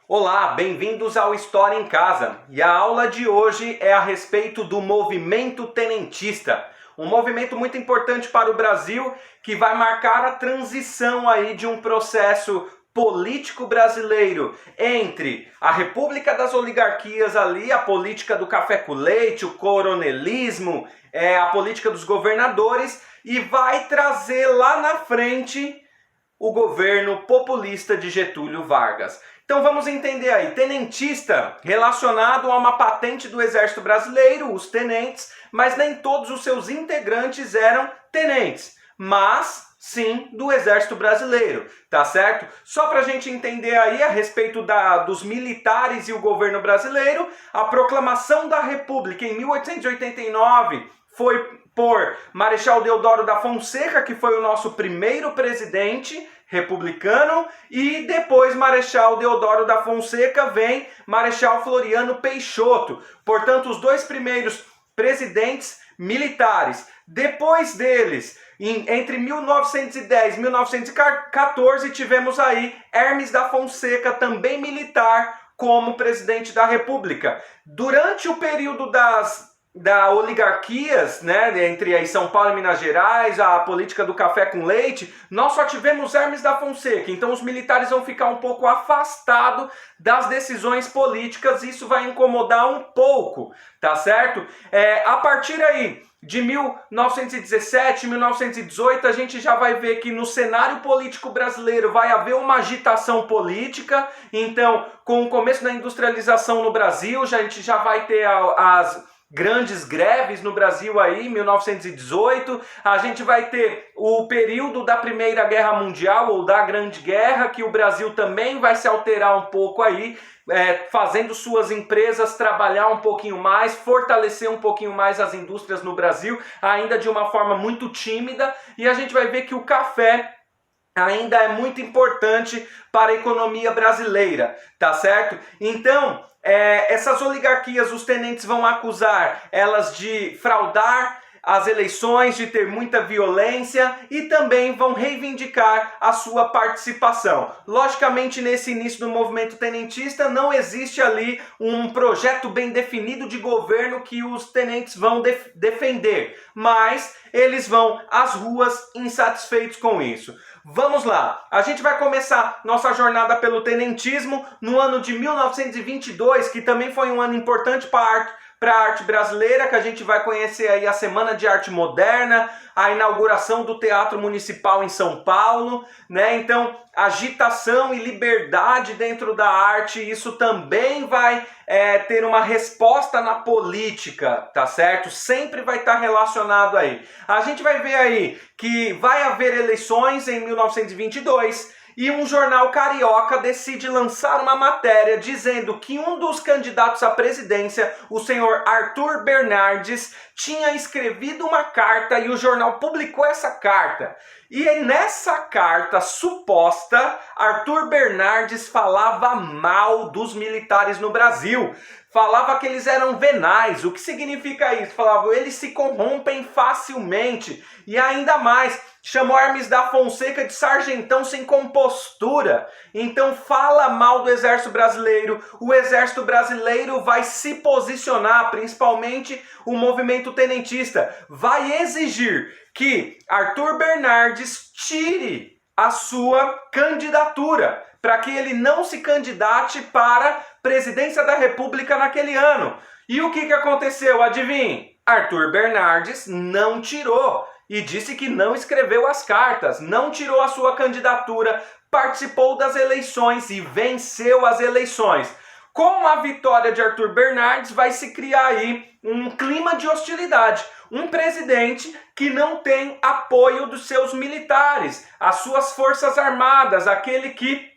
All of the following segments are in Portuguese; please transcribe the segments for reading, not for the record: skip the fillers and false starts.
Olá, bem-vindos ao História em Casa. E a aula de hoje é a respeito do movimento tenentista. Um movimento muito importante para o Brasil que vai marcar a transição aí de um processo político brasileiro entre a República das Oligarquias ali, a política do café com leite, o coronelismo, a política dos governadores e vai trazer lá na frente o governo populista de Getúlio Vargas. Então vamos entender aí, tenentista relacionado a uma patente do Exército Brasileiro, os tenentes, mas nem todos os seus integrantes eram tenentes, mas sim do Exército Brasileiro, tá certo? Só para a gente entender aí a respeito dos militares e o governo brasileiro, a proclamação da República em 1889 foi por Marechal Deodoro da Fonseca, que foi o nosso primeiro presidente republicano, e depois Marechal Deodoro da Fonseca vem Marechal Floriano Peixoto. Portanto, os dois primeiros presidentes militares. Depois deles, entre 1910 e 1914, tivemos aí Hermes da Fonseca, também militar, como presidente da República. Durante o período da oligarquias, né, entre aí São Paulo e Minas Gerais, a política do café com leite, nós só tivemos Hermes da Fonseca. Então os militares vão ficar um pouco afastados das decisões políticas, isso vai incomodar um pouco, tá certo? A partir aí de 1917, 1918, a gente já vai ver que no cenário político brasileiro vai haver uma agitação política. Então, com o começo da industrialização no Brasil, a gente já vai ter as grandes greves no Brasil aí, 1918, a gente vai ter o período da Primeira Guerra Mundial ou da Grande Guerra, que o Brasil também vai se alterar um pouco aí, fazendo suas empresas trabalhar um pouquinho mais, fortalecer um pouquinho mais as indústrias no Brasil, ainda de uma forma muito tímida, e a gente vai ver que o café ainda é muito importante para a economia brasileira, tá certo? Então, essas oligarquias, os tenentes vão acusar elas de fraudar as eleições, de ter muita violência e também vão reivindicar a sua participação. Logicamente, nesse início do movimento tenentista, não existe ali um projeto bem definido de governo que os tenentes vão defender, mas eles vão às ruas insatisfeitos com isso. Vamos lá, a gente vai começar nossa jornada pelo tenentismo no ano de 1922, que também foi um ano importante para a arte brasileira, que a gente vai conhecer aí a Semana de Arte Moderna, a inauguração do Teatro Municipal em São Paulo, né? Então, agitação e liberdade dentro da arte, isso também vai ter uma resposta na política, tá certo? Sempre vai estar relacionado aí. A gente vai ver aí que vai haver eleições em 1922, e um jornal carioca decide lançar uma matéria dizendo que um dos candidatos à presidência, o senhor Arthur Bernardes, tinha escrevido uma carta e o jornal publicou essa carta. E nessa carta suposta, Arthur Bernardes falava mal dos militares no Brasil. Falava que eles eram venais. O que significa isso? Falava, eles se corrompem facilmente. E ainda mais, chamou Hermes da Fonseca de sargentão sem compostura. Então fala mal do Exército Brasileiro. O Exército Brasileiro vai se posicionar, principalmente o movimento tenentista. Vai exigir que Arthur Bernardes tire a sua candidatura, para que ele não se candidate para a presidência da República naquele ano. E o que aconteceu? Adivinhe? Arthur Bernardes não tirou e disse que não escreveu as cartas, não tirou a sua candidatura, participou das eleições e venceu as eleições. Com a vitória de Arthur Bernardes vai se criar aí um clima de hostilidade. Um presidente que não tem apoio dos seus militares, as suas forças armadas, aquele que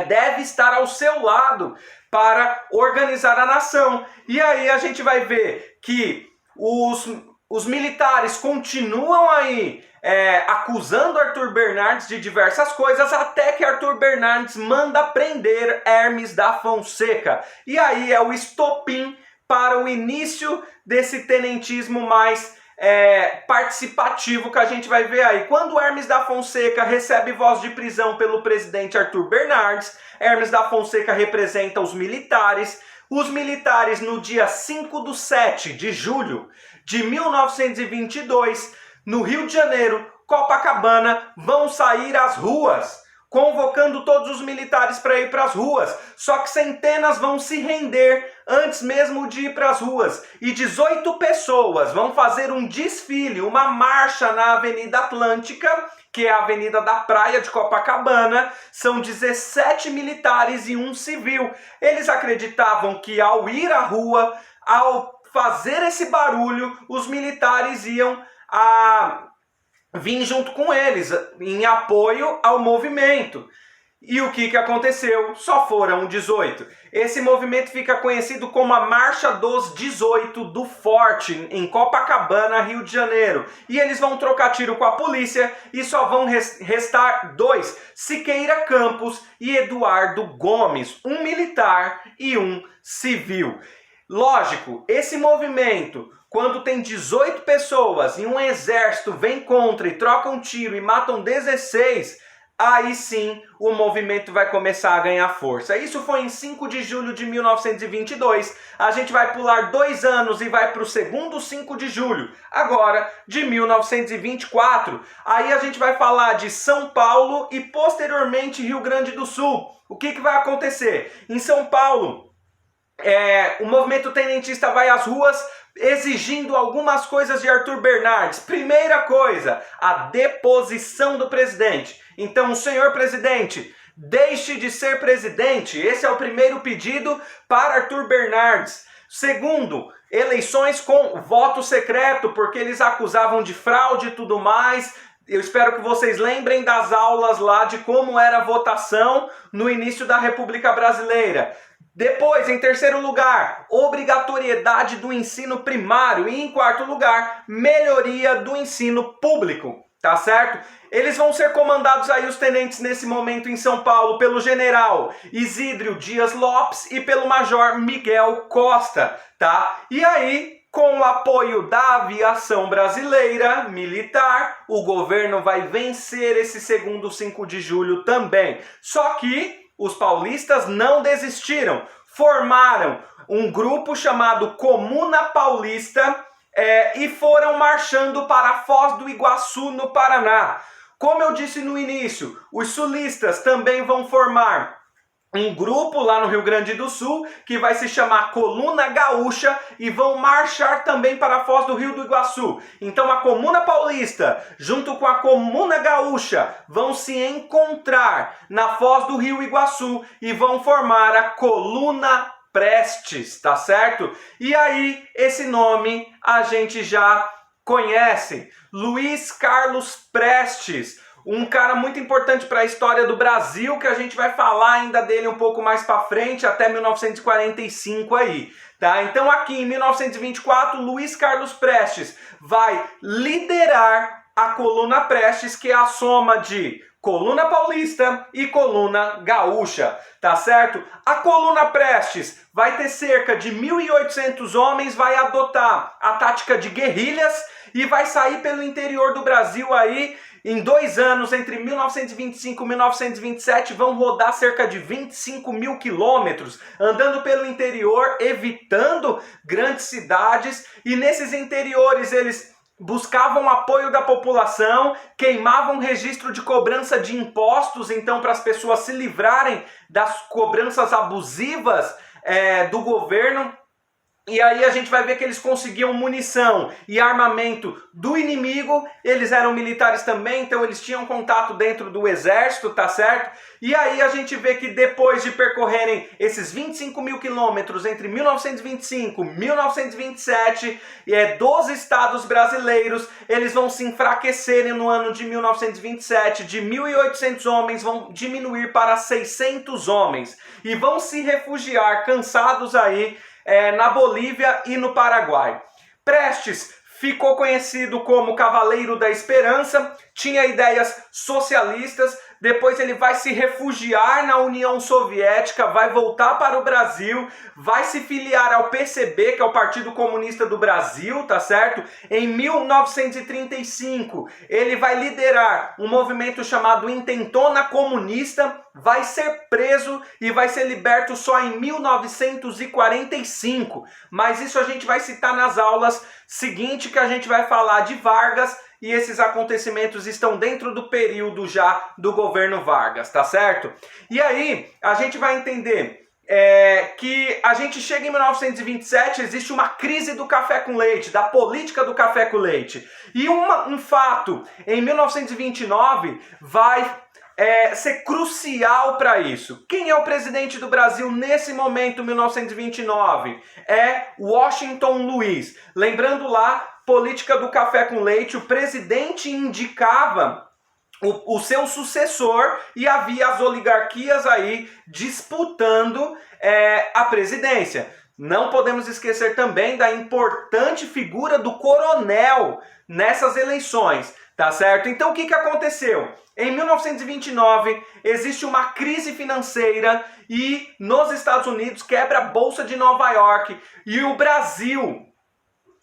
deve estar ao seu lado para organizar a nação. E aí a gente vai ver que os militares continuam aí acusando Arthur Bernardes de diversas coisas, até que Arthur Bernardes manda prender Hermes da Fonseca. E aí é o estopim para o início desse tenentismo mais participativo que a gente vai ver aí. Quando Hermes da Fonseca recebe voz de prisão pelo presidente Arthur Bernardes, Hermes da Fonseca representa os militares. Os militares, no dia 5/7 de julho de 1922, no Rio de Janeiro, Copacabana, vão sair às ruas, convocando todos os militares para ir para as ruas. Só que centenas vão se render antes mesmo de ir para as ruas. E 18 pessoas vão fazer um desfile, uma marcha na Avenida Atlântica, que é a avenida da praia de Copacabana. São 17 militares e um civil. Eles acreditavam que ao ir à rua, ao fazer esse barulho, os militares iam vir junto com eles, em apoio ao movimento. E o que aconteceu? Só foram 18. Esse movimento fica conhecido como a Marcha dos 18 do Forte, em Copacabana, Rio de Janeiro. E eles vão trocar tiro com a polícia e só vão restar 2, Siqueira Campos e Eduardo Gomes, um militar e um civil. Lógico, esse movimento, quando tem 18 pessoas e um exército vem contra e troca um tiro e matam 16, aí sim o movimento vai começar a ganhar força. Isso foi em 5 de julho de 1922. A gente vai pular 2 anos e vai para o segundo 5 de julho, agora de 1924. Aí a gente vai falar de São Paulo e posteriormente Rio Grande do Sul. O que vai acontecer? Em São Paulo, o movimento tenentista vai às ruas exigindo algumas coisas de Arthur Bernardes. Primeira coisa, a deposição do presidente. Então, senhor presidente, deixe de ser presidente. Esse é o primeiro pedido para Arthur Bernardes. Segundo, eleições com voto secreto, porque eles acusavam de fraude e tudo mais. Eu espero que vocês lembrem das aulas lá de como era a votação no início da República Brasileira. Depois, em terceiro lugar, obrigatoriedade do ensino primário. E em quarto lugar, melhoria do ensino público. Tá certo? Eles vão ser comandados aí, os tenentes, nesse momento em São Paulo, pelo general Isidro Dias Lopes e pelo major Miguel Costa, tá? E aí, com o apoio da aviação brasileira militar, o governo vai vencer esse segundo 5 de julho também. Só que os paulistas não desistiram, formaram um grupo chamado Comuna Paulista e foram marchando para Foz do Iguaçu, no Paraná. Como eu disse no início, os sulistas também vão formar um grupo lá no Rio Grande do Sul, que vai se chamar Coluna Gaúcha, e vão marchar também para a Foz do Rio do Iguaçu. Então a Comuna Paulista, junto com a Comuna Gaúcha, vão se encontrar na Foz do Rio Iguaçu e vão formar a Coluna Prestes, tá certo? E aí, esse nome a gente já conhece, Luiz Carlos Prestes, um cara muito importante para a história do Brasil, que a gente vai falar ainda dele um pouco mais para frente, até 1945 aí, tá? Então aqui em 1924, Luiz Carlos Prestes vai liderar a Coluna Prestes, que é a soma de Coluna Paulista e Coluna Gaúcha, tá certo? A Coluna Prestes vai ter cerca de 1.800 homens, vai adotar a tática de guerrilhas e vai sair pelo interior do Brasil aí. Em 2 anos, entre 1925 e 1927, vão rodar cerca de 25 mil quilômetros, andando pelo interior, evitando grandes cidades. E nesses interiores eles buscavam apoio da população, queimavam registro de cobrança de impostos, então para as pessoas se livrarem das cobranças abusivas do governo. E aí a gente vai ver que eles conseguiam munição e armamento do inimigo. Eles eram militares também, então eles tinham contato dentro do exército, tá certo? E aí a gente vê que depois de percorrerem esses 25 mil quilômetros entre 1925 e 1927, dos estados brasileiros, eles vão se enfraquecerem no ano de 1927. De 1.800 homens vão diminuir para 600 homens. E vão se refugiar, cansados aí, na Bolívia e no Paraguai. Prestes ficou conhecido como Cavaleiro da Esperança, tinha ideias socialistas, depois ele vai se refugiar na União Soviética, vai voltar para o Brasil, vai se filiar ao PCB, que é o Partido Comunista do Brasil, tá certo? Em 1935, ele vai liderar um movimento chamado Intentona Comunista, vai ser preso e vai ser liberto só em 1945. Mas isso a gente vai citar nas aulas seguintes, que a gente vai falar de Vargas, e esses acontecimentos estão dentro do período já do governo Vargas, tá certo? E aí a gente vai entender que a gente chega em 1927, existe uma crise do café com leite, da política do café com leite. E um fato, em 1929, vai ser crucial para isso. Quem é o presidente do Brasil nesse momento, 1929? É Washington Luiz. Lembrando lá, política do café com leite, o presidente indicava o seu sucessor e havia as oligarquias aí disputando a presidência. Não podemos esquecer também da importante figura do coronel nessas eleições, tá certo? Então o que aconteceu? Em 1929 existe uma crise financeira e nos Estados Unidos quebra a Bolsa de Nova York e o Brasil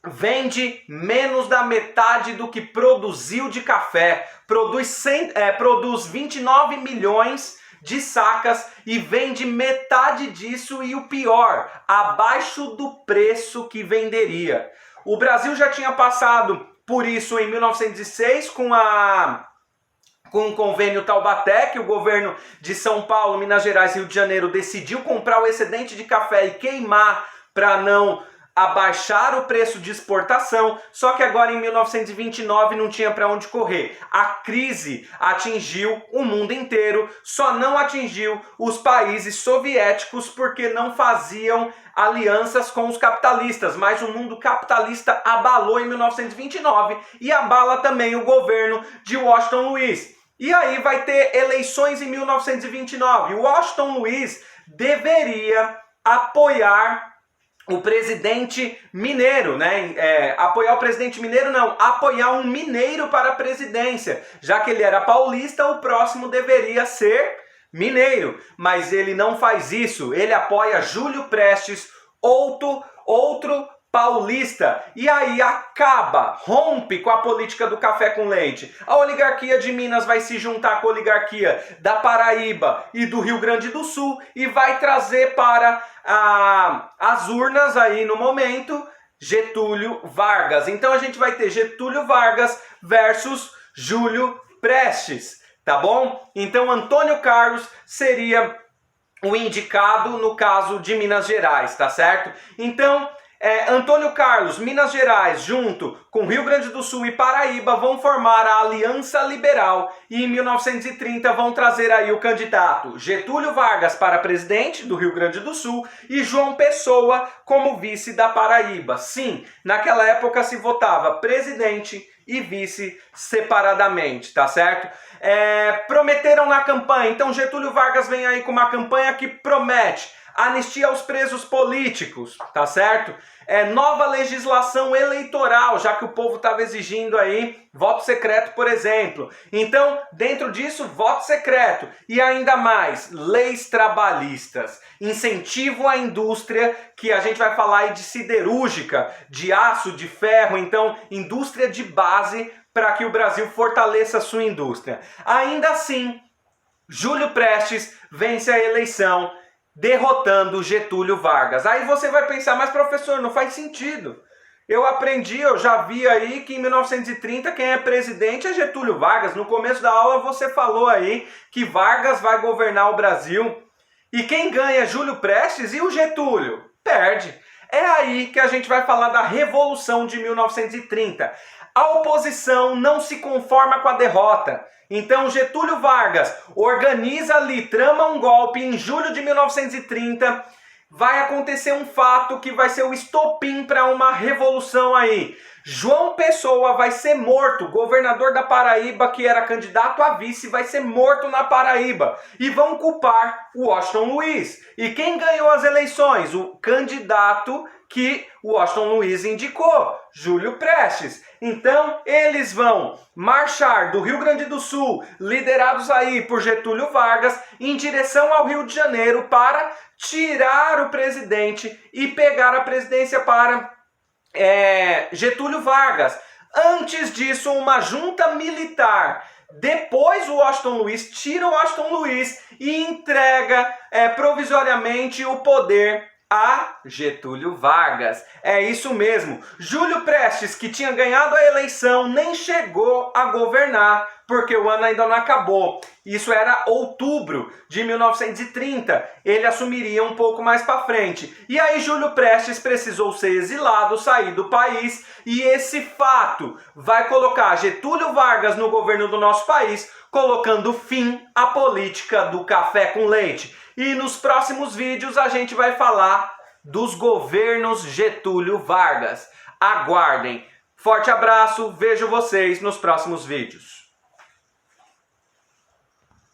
vende menos da metade do que produziu de café, produz 29 milhões de sacas e vende metade disso e o pior, abaixo do preço que venderia. O Brasil já tinha passado por isso em 1906 com o convênio Taubaté, que o governo de São Paulo, Minas Gerais e Rio de Janeiro decidiu comprar o excedente de café e queimar para não abaixar o preço de exportação, só que agora em 1929 não tinha para onde correr. A crise atingiu o mundo inteiro, só não atingiu os países soviéticos porque não faziam alianças com os capitalistas, mas o mundo capitalista abalou em 1929 e abala também o governo de Washington Luiz. E aí vai ter eleições em 1929. O Washington Luiz deveria apoiar o presidente mineiro, né? Apoiar o presidente mineiro não, apoiar um mineiro para a presidência. Já que ele era paulista, o próximo deveria ser mineiro. Mas ele não faz isso, ele apoia Júlio Prestes, outro paulista. E aí rompe com a política do café com leite. A oligarquia de Minas vai se juntar com a oligarquia da Paraíba e do Rio Grande do Sul e vai trazer para as urnas aí no momento Getúlio Vargas. Então a gente vai ter Getúlio Vargas versus Júlio Prestes, tá bom? Então Antônio Carlos seria o indicado no caso de Minas Gerais, tá certo? Então Antônio Carlos, Minas Gerais, junto com Rio Grande do Sul e Paraíba, vão formar a Aliança Liberal e em 1930 vão trazer aí o candidato Getúlio Vargas para presidente do Rio Grande do Sul e João Pessoa como vice da Paraíba. Sim, naquela época se votava presidente e vice separadamente, tá certo? Prometeram na campanha, então Getúlio Vargas vem aí com uma campanha que promete anistia aos presos políticos, tá certo? Nova legislação eleitoral, já que o povo estava exigindo aí voto secreto, por exemplo. Então, dentro disso, voto secreto. E ainda mais, leis trabalhistas. Incentivo à indústria, que a gente vai falar aí de siderúrgica, de aço, de ferro. Então, indústria de base para que o Brasil fortaleça a sua indústria. Ainda assim, Júlio Prestes vence a eleição, derrotando Getúlio Vargas. Aí você vai pensar, mas professor, não faz sentido. Eu já vi aí que em 1930 quem é presidente é Getúlio Vargas. No começo da aula você falou aí que Vargas vai governar o Brasil. E quem ganha é Júlio Prestes e o Getúlio perde. É aí que a gente vai falar da Revolução de 1930. A oposição não se conforma com a derrota. Então Getúlio Vargas organiza ali, trama um golpe em julho de 1930. Vai acontecer um fato que vai ser o estopim para uma revolução aí. João Pessoa vai ser morto, governador da Paraíba, que era candidato a vice, vai ser morto na Paraíba. E vão culpar o Washington Luiz. E quem ganhou as eleições? O candidato que Washington Luiz indicou, Júlio Prestes. Então, eles vão marchar do Rio Grande do Sul, liderados aí por Getúlio Vargas, em direção ao Rio de Janeiro para tirar o presidente e pegar a presidência para Getúlio Vargas. Antes disso, uma junta militar. Depois o Washington Luiz tira o Washington Luiz e entrega provisoriamente o poder a Getúlio Vargas. É isso mesmo. Júlio Prestes, que tinha ganhado a eleição, nem chegou a governar, porque o ano ainda não acabou. Isso era outubro de 1930. Ele assumiria um pouco mais para frente. E aí Júlio Prestes precisou ser exilado, sair do país, e esse fato vai colocar Getúlio Vargas no governo do nosso país, colocando fim à política do café com leite. E nos próximos vídeos a gente vai falar dos governos Getúlio Vargas. Aguardem. Forte abraço, vejo vocês nos próximos vídeos.